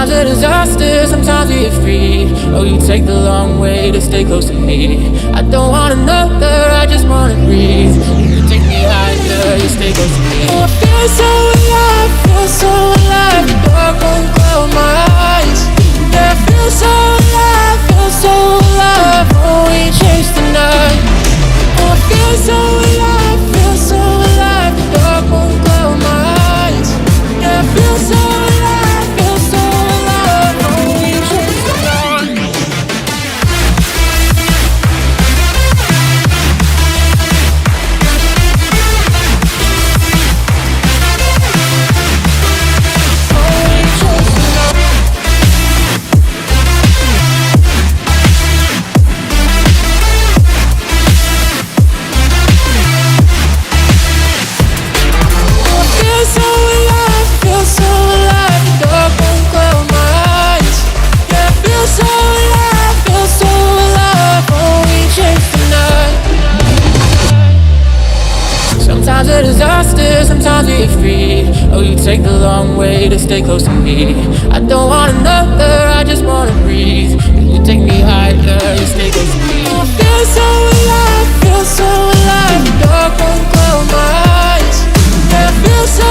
Sometimes a disaster, sometimes we get free. Oh, you take the long way to stay close to me. I don't want another, I just wanna breathe. You take me higher, you stay close to me. Oh, I feel so alive, feel so alive. The dark won't cloud my eyes. Yeah, I feel so alive, feel so alive. Oh, we chase the night. Oh, I feel so alive, feel so alive. The dark won't cloud my eyes. Yeah, I feel so alive, feel so alive. Oh, we chase the night. Oh, we chase the night. Feel so alive, feel so alive. The dark won't cloud my eyes. Yeah, I feel so alive, feel so alive. Oh, we chase the night. Sometimes a disaster, sometimes we get free. Oh, you take the long way to stay close to me. I don't want another, I just wanna breathe. You take me higher, you stay close to me. Oh, I feel so alive, feel so alive. The dark won't cloud my eyes. Yeah, I feel so